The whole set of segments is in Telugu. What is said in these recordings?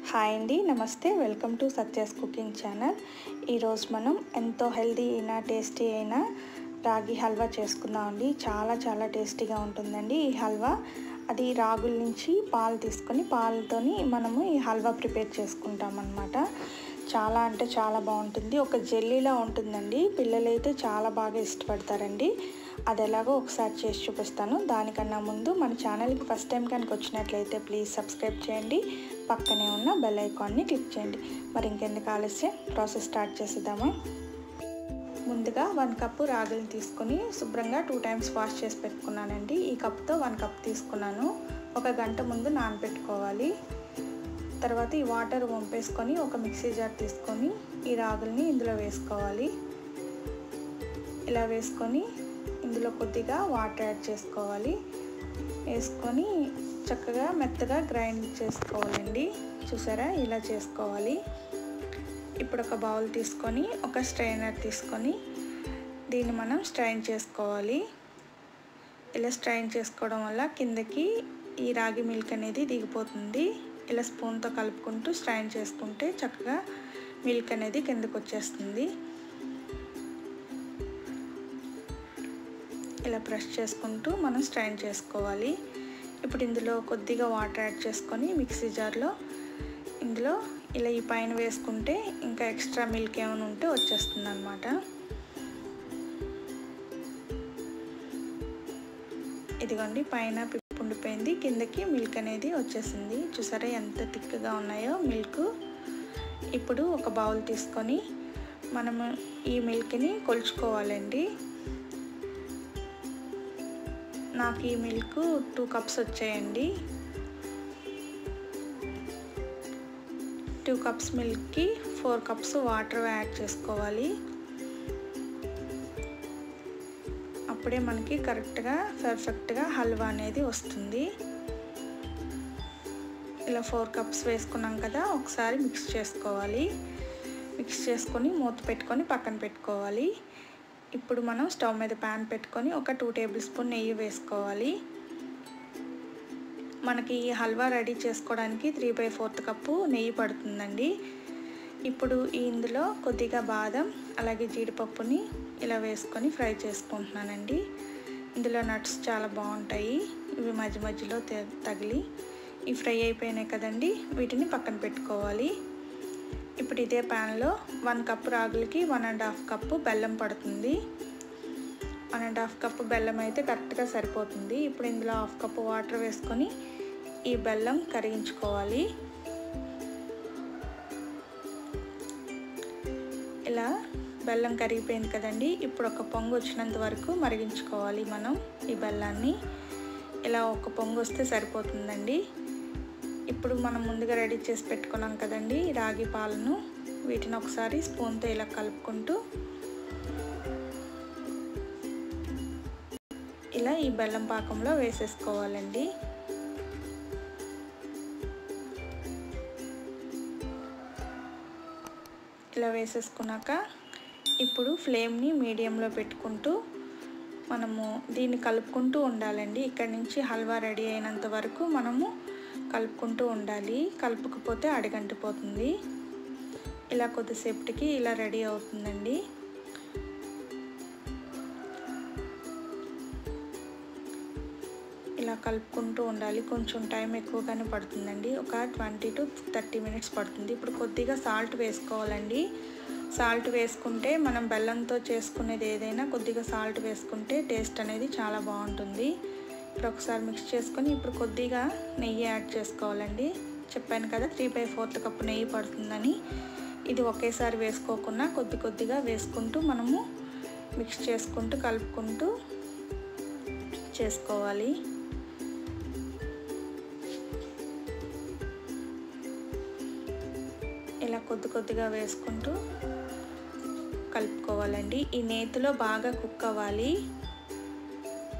హాయ్ అండి, నమస్తే. Welcome to Satya's cooking channel. ఈరోజు మనం ఎంతో హెల్తీ అయినా టేస్టీ అయిన రాగి హల్వా చేసుకుందామండి. చాలా టేస్టీగా ఉంటుందండి ఈ హల్వా. అది రాగుల నుంచి పాలు తీసుకొని పాలతోని మనము ఈ హల్వా ప్రిపేర్ చేసుకుంటాం అన్నమాట. చాలా అంటే చాలా బాగుంటుంది. ఒక జెల్లీలా ఉంటుందండి. పిల్లలైతే చాలా బాగా ఇష్టపడతారండి. అది ఎలాగో ఒకసారి చేసి చూపిస్తాను. దానికన్నా ముందు మన ఛానల్కి ఫస్ట్ టైం కనుక వచ్చినట్లయితే ప్లీజ్ సబ్స్క్రైబ్ చేయండి. పక్కనే ఉన్న బెల్ ఐకాన్ని క్లిక్ చేయండి. మరి ఇంకెందుకు ఆలస్యం, ప్రాసెస్ స్టార్ట్ చేసేద్దామా. ముందుగా 1 కప్పు రాగులను తీసుకొని శుభ్రంగా 2 టైమ్స్ వాష్ చేసి పెట్టుకున్నానండి. ఈ కప్తో 1 కప్ తీసుకున్నాను. 1 గంట ముందు నానబెట్టుకోవాలి. తర్వాత ఈ వాటర్ వంపేసుకొని ఒక మిక్సీ జార్ తీసుకొని ఈ రాగుల్ని ఇందులో వేసుకోవాలి. ఇలా వేసుకొని ఇందులో కొద్దిగా వాటర్ యాడ్ చేసుకోవాలి. వేసుకొని చక్కగా మెత్తగా గ్రైండ్ చేసుకోవాలండి. చూసారా, ఇలా చేసుకోవాలి. ఇప్పుడు ఒక బౌల్ తీసుకొని ఒక స్ట్రైనర్ తీసుకొని దీన్ని మనం స్ట్రైన్ చేసుకోవాలి. ఇలా స్ట్రైన్ చేసుకోవడం వల్ల కిందకి ఈ రాగి మిల్క్ అనేది దిగిపోతుంది. ఇలా స్పూన్తో కలుపుకుంటూ స్ట్రైన్ చేసుకుంటే చక్కగా మిల్క్ అనేది కిందకు వచ్చేస్తుంది. ఇలా ప్రెస్ చేసుకుంటూ మనం స్ట్రైన్ చేసుకోవాలి. ఇప్పుడు ఇందులో కొద్దిగా వాటర్ యాడ్ చేసుకొని మిక్సీ జార్లో ఇందులో ఇలా ఈ పైన వేసుకుంటే ఇంకా ఎక్స్ట్రా మిల్క్ ఏమైనా ఉంటే వచ్చేస్తుంది అన్నమాట. ఇదిగోండి, పైన పిప్పు ఉండిపోయింది, కిందకి మిల్క్ అనేది వచ్చేసింది. చూసారా ఎంత థిక్గా ఉన్నాయో మిల్క్. ఇప్పుడు ఒక బౌల్ తీసుకొని మనము ఈ మిల్క్ని కొలుచుకోవాలండి. నాకు ఈ మిల్క్ 2 కప్స్ వచ్చాయండి. 2 కప్స్ మిల్క్కి 4 కప్స్ వాటర్ యాడ్ చేసుకోవాలి. అప్పుడే మనకి కరెక్ట్గా పర్ఫెక్ట్గా హల్వా అనేది వస్తుంది. ఇలా 4 కప్స్ వేసుకున్నాం కదా, ఒకసారి మిక్స్ చేసుకోవాలి. మిక్స్ చేసుకొని మూత పెట్టుకొని పక్కన పెట్టుకోవాలి. ఇప్పుడు మనం స్టవ్ మీద ప్యాన్ పెట్టుకొని ఒక 2 టేబుల్ స్పూన్ నెయ్యి వేసుకోవాలి. మనకి ఈ హల్వా రెడీ చేసుకోవడానికి 3/4 కప్పు నెయ్యి పడుతుందండి. ఇప్పుడు ఇందులో కొద్దిగా బాదం అలాగే జీడిపప్పుని ఇలా వేసుకొని ఫ్రై చేసుకుంటున్నానండి. ఇందులో నట్స్ చాలా బాగుంటాయి. ఇవి మధ్యలో తగిలి ఈ ఫ్రై అయిపోయినాయి కదండి, వీటిని పక్కన పెట్టుకోవాలి. ఇప్పుడు ఇదే ప్యాన్లో 1 కప్పు రాగులకి 1.5 కప్పు బెల్లం పడుతుంది. 1.5 కప్పు బెల్లం అయితే కరెక్ట్గా సరిపోతుంది. ఇప్పుడు ఇందులో 1/2 కప్పు వాటర్ వేసుకొని ఈ బెల్లం కరిగించుకోవాలి. ఇలా బెల్లం కరిగిపోయింది కదండి. ఇప్పుడు ఒక పొంగు వచ్చినంత వరకు మరిగించుకోవాలి మనం ఈ బెల్లాన్ని. ఇలా ఒక పొంగు వస్తే సరిపోతుందండి. ఇప్పుడు మనం ముందుగా రెడీ చేసి పెట్టుకున్నాం కదండి రాగి పాలను, వీటిని ఒకసారి స్పూన్తో ఇలా కలుపుకుంటూ ఇలా ఈ బెల్లం పాకంలో వేసేసుకోవాలండి. ఇలా వేసేసుకున్నాక ఇప్పుడు ఫ్లేమ్ని మీడియంలో పెట్టుకుంటూ మనము దీన్ని కలుపుకుంటూ ఉండాలండి. ఇక్కడి నుంచి హల్వా రెడీ అయినంత వరకు మనము కలుపుకుంటూ ఉండాలి. కలుపుకపోతే అడుగంటిపోతుంది. ఇలా కొద్దిసేపటికి ఇలా రెడీ అవుతుందండి. ఇలా కలుపుకుంటూ ఉండాలి. కొంచెం టైం ఎక్కువగానే పడుతుందండి. ఒక 20 to 30 మినిట్స్ పడుతుంది. ఇప్పుడు కొద్దిగా సాల్ట్ వేసుకోవాలండి. సాల్ట్ వేసుకుంటే మనం బెల్లంతో చేసుకునేది ఏదైనా కొద్దిగా సాల్ట్ వేసుకుంటే టేస్ట్ అనేది చాలా బాగుంటుంది. ఇప్పుడు ఒకసారి మిక్స్ చేసుకొని ఇప్పుడు కొద్దిగా నెయ్యి యాడ్ చేసుకోవాలండి. చెప్పాను కదా 3/4 కప్పు నెయ్యి పడుతుందని. ఇది ఒకేసారి వేసుకోకుండా కొద్దిగా వేసుకుంటూ మనము మిక్స్ చేసుకుంటూ కలుపుకుంటూ చేసుకోవాలి. ఇలా కొద్దిగా వేసుకుంటూ కలుపుకోవాలండి. ఈ నేతిలో బాగా కుక్ అవ్వాలి.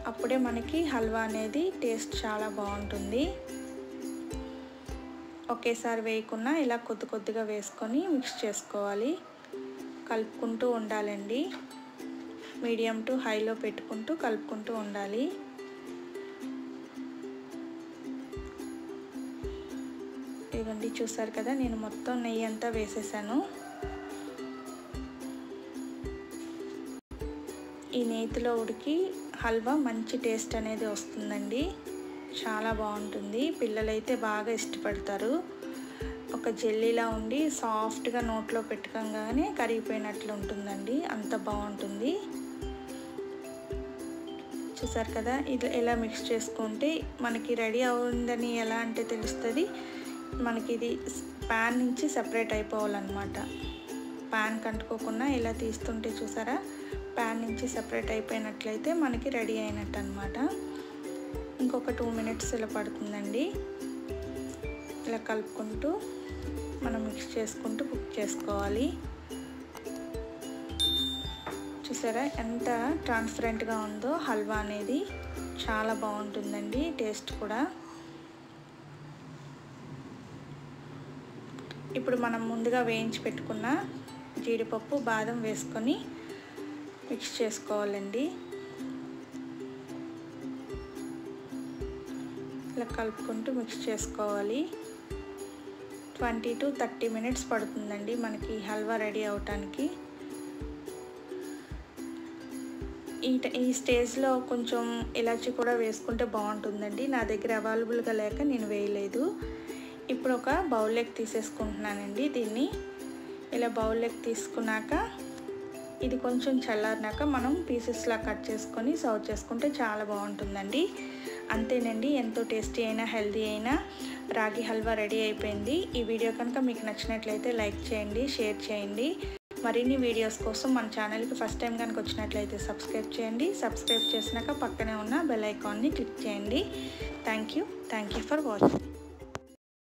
అప్పుడే మనకి హల్వా అనేది టేస్ట్ చాలా బాగుంటుంది. ఒకేసారి వేయకుండా ఇలా కొద్దిగా వేసుకొని మిక్స్ చేసుకోవాలి. కలుపుకుంటూ ఉండాలండి. మీడియం టు హైలో పెట్టుకుంటూ కలుపుకుంటూ ఉండాలి. ఇవ్వండి, చూసారు కదా, నేను మొత్తం నెయ్యి అంతా వేసేసాను. ఈ నేతిలో ఉడికి హల్వా మంచి టేస్ట్ అనేది వస్తుందండి, చాలా బాగుంటుంది. పిల్లలైతే బాగా ఇష్టపడతారు. ఒక జెల్లీలా ఉండి సాఫ్ట్గా నోట్లో పెట్టుకోగానే కరిగిపోయినట్లు ఉంటుందండి, అంత బాగుంటుంది. చూసారు కదా, ఇది ఎలా మిక్స్ చేసుకుంటే మనకి రెడీ అవుతుందని ఎలా అంటే తెలుస్తుంది, మనకి ఇది ప్యాన్ నుంచి సెపరేట్ అయిపోవాలన్నమాట. ప్యాన్ కంటుకోకుండా ఇలా తీస్తుంటే చూసారా, ప్యాన్ నుంచి సెపరేట్ అయిపోయినట్లయితే మనకి రెడీ అయినట్టు అనమాట. ఇంకొక 2 మినిట్స్ ఇలా పడుతుందండి. ఇలా కలుపుకుంటూ మనం మిక్స్ చేసుకుంటూ కుక్ చేసుకోవాలి. చూసారా ఎంత ట్రాన్స్పరెంట్గా ఉందో హల్వా అనేది, చాలా బాగుంటుందండి టేస్ట్ కూడా. ఇప్పుడు మనం ముందుగా వేయించి పెట్టుకున్న జీడిపప్పు, బాదం వేసుకొని మిక్స్ చేసుకోవాలండి. ఇలా కలుపుకుంటూ మిక్స్ చేసుకోవాలి. 20 to 30 మినిట్స్ పడుతుందండి మనకి హల్వా రెడీ అవటానికి. ఈ స్టేజ్లో కొంచెం ఇలాచీ కూడా వేసుకుంటే బాగుంటుందండి. నా దగ్గర అవైలబుల్గా లేక నేను వేయలేదు. ఇప్పుడు ఒక బౌల్లోకి తీసేసుకుంటున్నానండి. దీన్ని ఇలా బౌల్లోకి తీసుకున్నాక ఇది కొంచెం చల్లారినాక మనం పీసెస్లా కట్ చేసుకొని సర్వ్ చేసుకుంటే చాలా బాగుంటుందండి. అంతేనండి, ఎంతో టేస్టీ అయినా హెల్తీ అయినా రాగి హల్వా రెడీ అయిపోయింది. ఈ వీడియో కనుక మీకు నచ్చినట్లయితే లైక్ చేయండి, షేర్ చేయండి. మరిన్ని వీడియోస్ కోసం మన ఛానల్కి ఫస్ట్ టైం కనుక వచ్చినట్లయితే సబ్స్క్రైబ్ చేయండి. సబ్స్క్రైబ్ చేసినాక పక్కనే ఉన్న బెల్ ఐకాన్ని క్లిక్ చేయండి. Thank you for watching.